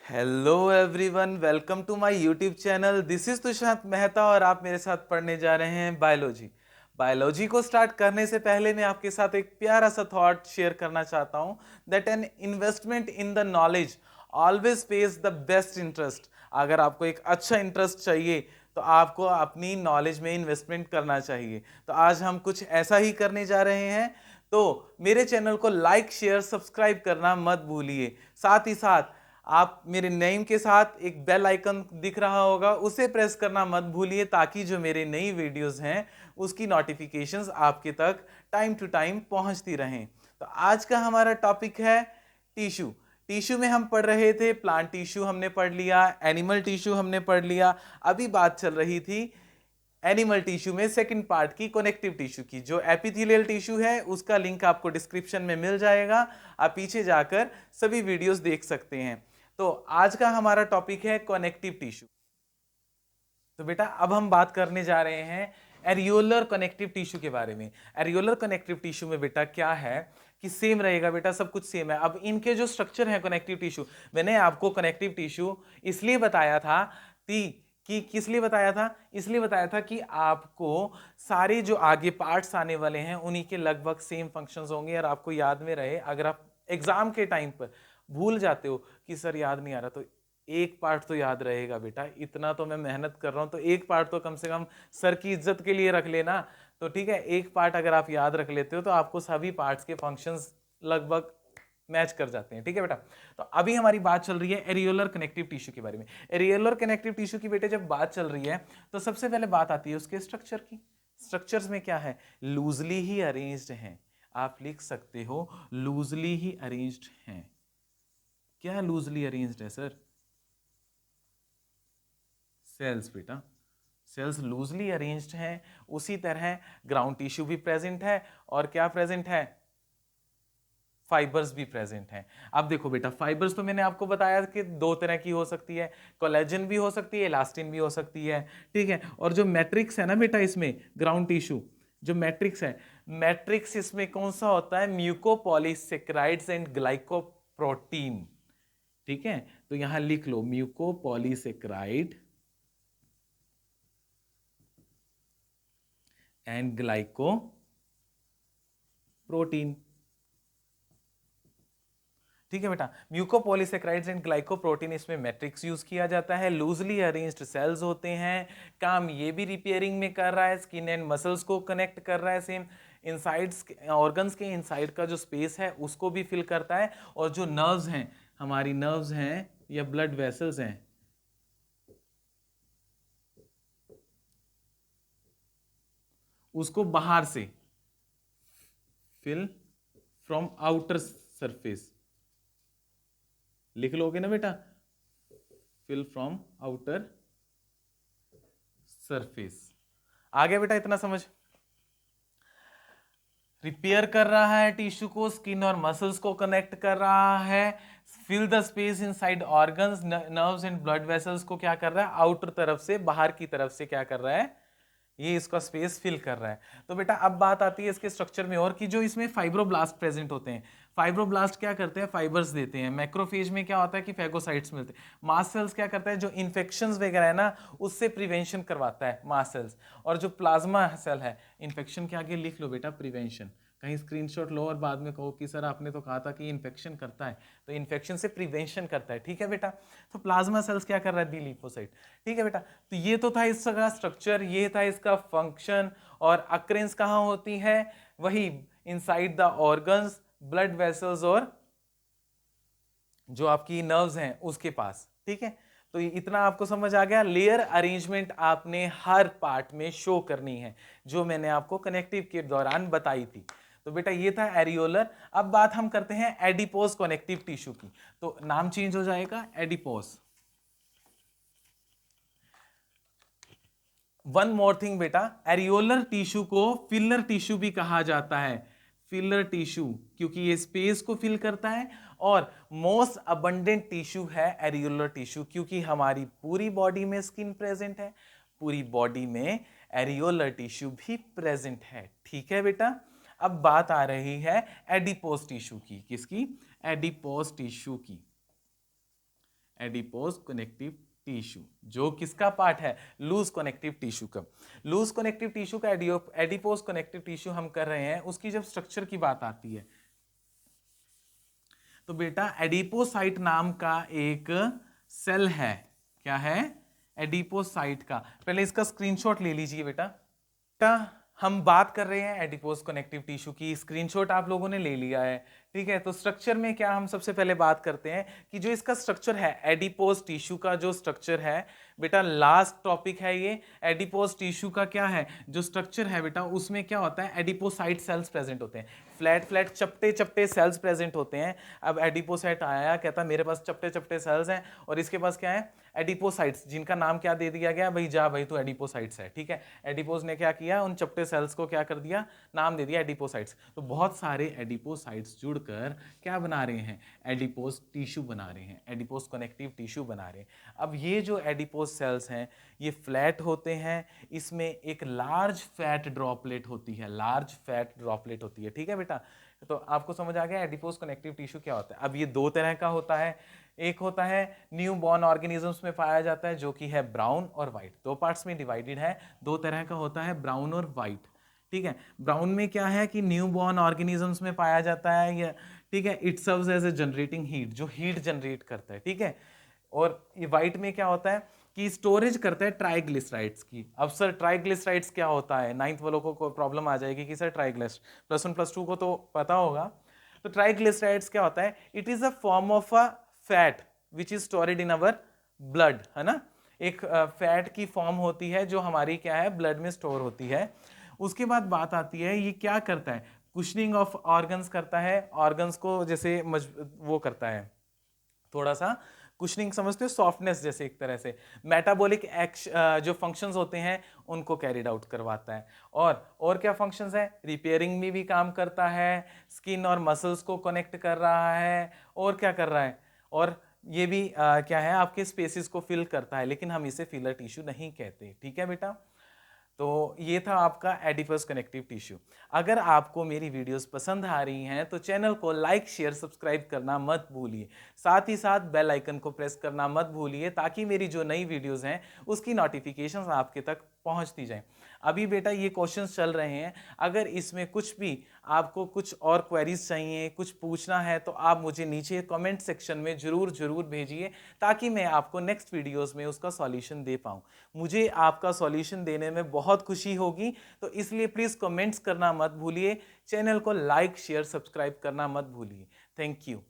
Hello everyone, welcome to my YouTube channel. This is Tushar Mehta और आप मेरे साथ पढ़ने जा रहे हैं बायोलॉजी। बायोलॉजी को स्टार्ट करने से पहले मैं आपके साथ एक प्यारा सा थॉट शेयर करना चाहता हूं that an investment in the knowledge always page the best interest. अगर आपको एक अच्छा इंटरेस्ट चाहिए तो आपको अपनी नॉलेज में इन्वेस्टमेंट करना चाहिए। तो आज हम कुछ ऐसा ही करने जा रहे हैं। तो मेरे चैनल को लाइक शेयर सब्सक्राइब करना मत भूलिए। साथ ही साथ आप मेरे नेम के साथ एक बेल आइकन दिख रहा होगा, उसे प्रेस करना मत भूलिए ताकि जो मेरे नई वीडियोस हैं उसकी नोटिफिकेशंस आपके तक टाइम टू टाइम पहुंचती रहें। तो आज का हमारा टॉपिक है टिश्यू। टिश्यू में हम पढ़ रहे थे, प्लांट टिश्यू हमने पढ़ लिया, एनिमल टिश्यू हमने पढ़ लिया। अभी बात चल रही थी एनिमल टिश्यू में सेकंड पार्ट की, कनेक्टिव टिश्यू की। जो एपिथेलियल टिश्यू है उसका लिंक आपको डिस्क्रिप्शन में मिल जाएगा, आप पीछे जाकर सभी वीडियोस देख सकते हैं। तो आज का हमारा टॉपिक है कनेक्टिव टिश्यू। तो बेटा अब हम बात करने जा रहे हैं एरियोलर कनेक्टिव टिश्यू के बारे में। एरियोलर कनेक्टिव टिश्यू में बेटा क्या है कि सेम रहेगा बेटा, सब कुछ सेम है। अब इनके जो स्ट्रक्चर है कनेक्टिव टिश्यू, मैंने आपको कनेक्टिव टिश्यू इसलिए बताया था कि किस लिए बताया था, इसलिए बताया था कि आपको सारे जो आगे पार्ट्स आने वाले हैं उन्हीं के लगभग सेम फंक्शंस होंगे और आपको याद में रहे। अगर आप एग्जाम के टाइम पर भूल जाते हो कि सर याद नहीं आ रहा, तो एक पार्ट तो याद रहेगा बेटा। इतना तो मैं मेहनत कर रहा हूं तो एक पार्ट तो कम से कम सर की इज्जत के लिए रख लेना। तो ठीक है, एक पार्ट अगर आप याद रख लेते हो तो आपको सभी पार्ट्स के फंक्शंस लगभग मैच कर जाते हैं। ठीक है बेटा, तो अभी हमारी बात चल रही है एरियोलर कनेक्टिव टिश्यू के बारे में। एरियोलर कनेक्टिव टिश्यू की बेटे जब बात चल रही है तो सबसे पहले बात आती है उसके स्ट्रक्चर की। स्ट्रक्चर्स में क्या है, लूजली ही अरेंज्ड हैं। आप लिख सकते हो लूजली ही अरेंज्ड हैं। क्या लूजली अरेंज्ड है सर? सेल्स बेटा, सेल्स लूजली अरेंज्ड हैं। उसी तरह ग्राउंड टिश्यू भी प्रेजेंट है और क्या प्रेजेंट है, फाइबर्स भी प्रेजेंट हैं। अब देखो बेटा, फाइबर्स तो मैंने आपको बताया कि दो तरह की हो सकती है, कोलेजन भी हो सकती है, इलास्टिन भी हो सकती है। ठीक है, और जो मैट्रिक्स है ना बेटा इसमें ग्राउंड टिश्यू, जो मैट्रिक्स है, मैट्रिक्स इसमें कौन सा होता है, म्यूकोपॉलीसेकेराइड्स एंड ग्लाइकोप्रोटीन। ठीक है, तो यहां लिख लो म्यूकोपॉलीसेकेराइड एंड ग्लाइकोप्रोटीन। ठीक है बेटा, म्यूकोपॉलीसेकेराइड्स एंड ग्लाइकोप्रोटीन, इसमें मैट्रिक्स यूज किया जाता है। लूजली अरेंज्ड सेल्स होते हैं। काम ये भी रिपेयरिंग में कर रहा है, स्किन एंड मसल्स को कनेक्ट कर रहा है, सेम इनसाइड्स ऑर्गन्स के इनसाइड का जो स्पेस है उसको भी फिल करता है। और जो नर्व्स हैं, हमारी नर्व्स हैं या ब्लड वेसल्स हैं, उसको बाहर से फिल फ्रॉम आउटर सरफेस, लिख लोगे ना बेटा, फिल फ्रॉम आउटर सरफेस। आ गया बेटा इतना समझ? रिपेयर कर रहा है टिश्यू को, स्किन और मसल्स को कनेक्ट कर रहा है, fill the space inside organs, nerves and blood vessels को क्या कर रहा है, आउटर तरफ से, बाहर की तरफ से क्या कर रहा है, ये इसका स्पेस फिल कर रहा है। तो बेटा अब बात आती है इसके स्ट्रक्चर में और कि जो इसमें फाइब्रोब्लास्ट प्रेजेंट होते हैं। फाइब्रोब्लास्ट क्या करते हैं, फाइबर्स देते हैं। मैक्रोफेज में क्या होता है कि फेगोसाइट्स मिलते हैं। मास्ट सेल्स क्या करता है, जो इन्फेक्शंस वगैरह है ना उससे प्रिवेंशन करवाता है मास्ट सेल्स। और जो प्लाज्मा सेल है, इन्फेक्शन के आगे लिख लो बेटा प्रिवेंशन। कहीं स्क्रीनशॉट लो और बाद में कहो कि सर आपने तो कहा था कि इन्फेक्शन करता है, तो इन्फेक्शन से प्रिवेंशन करता है। ठीक है बेटा, तो प्लाज्मा सेल्स क्या कर रहा है, बी लिम्फोसाइट। ठीक है बेटा, तो ये तो था इसका स्ट्रक्चर, ये था इसका फंक्शन। और अक्रेंस कहां होती है, वही inside the organs, blood vessels और जो आपकी नर्व्स हैं उसके पास। ठीक है, तो इतना आपको समझ आ गया। लेयर अरेंजमेंट आपने हर पार्ट में शो करनी है जो मैंने आपको कनेक्टिव के दौरान बताई थी। तो बेटा ये था एरियोलर। अब बात हम करते हैं एडिपोज कनेक्टिव टिश्यू की। तो नाम चेंज हो जाएगा, एडिपोज। वन मोर थिंग बेटा, एरियोलर टिश्यू को फिलर टिश्यू भी कहा जाता है। फिलर टिश्यू क्योंकि ये स्पेस को फिल करता है। और मोस्ट अबंडेंट टिश्यू है एरियोलर टिश्यू, क्योंकि हमारी पूरी बॉडी में स्किन प्रेजेंट है, पूरी बॉडी में एरियोलर टिश्यू भी प्रेजेंट है। ठीक है बेटा, अब बात आ रही है एडिपोज टिश्यू की। किसकी, एडिपोज टिश्यू की। एडिपोज कनेक्टिव टिश्यू, जो किसका पार्ट है, लूज कनेक्टिव टिश्यू का। लूज कनेक्टिव टिश्यू का एडिपोज कनेक्टिव टिश्यू हम कर रहे हैं, उसकी जब स्ट्रक्चर की बात आती है तो बेटा एडिपोसाइट नाम का एक सेल है, क्या है, एडिपोसाइट का। पहले इसका स्क्रीनशॉट ले लीजिए बेटा हम बात कर रहे हैं एडिपोज कनेक्टिव टिश्यू की, स्क्रीनशॉट आप लोगों ने ले लिया है, ठीक है। तो स्ट्रक्चर में क्या हम सबसे पहले बात करते हैं कि जो इसका स्ट्रक्चर है, एडिपोज टिश्यू का जो स्ट्रक्चर है बेटा, लास्ट टॉपिक है ये। एडिपोज टिश्यू का क्या है, जो स्ट्रक्चर है बेटा, उसमें क्या होता है, एडिपोसाइट सेल्स प्रेजेंट होते हैं, फ्लैट फ्लैट चपटे चपटे सेल्स प्रेजेंट होते हैं। अब एडिपोसाइट आया, कहता मेरे पास चपटे चपटे सेल्स हैं, और इसके पास क्या है, एडिपोसाइट्स, जिनका नाम क्या दे दिया गया, भाई जा भाई तू एडिपोसाइट्स है, ठीक है। एडिपोज ने क्या किया, उन चपटे सेल्स को क्या कर दिया, नाम दे दिया एडिपोसाइट्स। तो बहुत सारे एडिपोसाइट्स जुड़कर क्या बना रहे हैं, एडिपोज टिश्यू बना रहे हैं, एडिपोज कनेक्टिव टिश्यू बना रहे हैं। अब ये जो एडिपोज सेल्स हैं ये फ्लैट होते हैं, इसमें एक लार्ज फैट ड्रॉपलेट होती है, लार्ज फैट ड्रॉपलेट होती है, ठीक है बेटा। तो आपको समझ आ गया एडिपोज कनेक्टिव टिश्यू क्या होता है। अब ये दो तरह का होता है, एक होता है न्यू बॉर्न ऑर्गेनिजम्स में पाया जाता है, जो कि है ब्राउन और व्हाइट, दो पार्ट्स में डिवाइडेड है, दो तरह का होता है, ब्राउन और व्हाइट, ठीक है। ब्राउन में क्या है कि न्यू बॉर्न ऑर्गेनिजम्स में पाया जाता है ये, ठीक है, it serves as a generating heat, जो हीट जनरेट करता है, ठीक है। और ये व्हाइट में क्या होता है कि स्टोरेज करता है ट्राइग्लिसराइड्स की। अब सर ट्राइग्लिसराइड्स क्या होता है, 9th वालों को प्रॉब्लम आ जाएगी कि सर प्लस 1 प्लस 2 को तो पता होगा। तो ट्राइग्लिसराइड्स क्या होता है, it is a form of a fat which is storeyed in our blood, है ना। एक फैट की फॉर्म होती है जो हमारी क्या है, ब्लड में स्टोर होती है। उसके बाद बात आती है ये क्या करता है, कुशनिंग ऑफ ऑर्गन्स करता है, ऑर्गन्स को जैसे वो करता है, थोड़ा सा कुशनिंग समझते हो, सॉफ्टनेस जैसे एक तरह से, मेटाबॉलिक जो फंक्शंस होते हैं उनको कैरिड आउट करवाता है। और क्या फंक्शंस है, रिपेयरिंग में भी काम करता है, स्किन और मसल्स को कनेक्ट कर रहा है, और क्या कर रहा है, और ये भी क्या है, आपके स्पेसेस को फिल करता है, लेकिन हम इसे फिलर टिश्यू नहीं कहते, ठीक है बेटा। तो ये था आपका एडिपोज कनेक्टिव टिश्यू। अगर आपको मेरी वीडियोस पसंद आ रही हैं तो चैनल को लाइक शेयर सब्सक्राइब करना मत भूलिए, साथ ही साथ बेल आइकन को प्रेस करना मत भूलिए, ताकि मेरी जो नई वीडियोस हैं उसकी नोटिफिकेशंस आपके तक पहुंचती जाएं। अभी बेटा ये क्वेश्चंस चल रहे हैं, अगर इसमें कुछ भी आपको कुछ और क्वेरीज चाहिए, कुछ पूछना है, तो आप मुझे नीचे कमेंट सेक्शन में जरूर भेजिए, ताकि मैं आपको नेक्स्ट वीडियोस में उसका सॉल्यूशन दे पाऊँ। मुझे आपका सॉल्यूशन देने में बहुत खुशी होगी, तो इसलिए प्लीज़ कमेंट्स करना मत भूलिए, चैनल को लाइक शेयर सब्सक्राइब करना मत भूलिए। Thank you.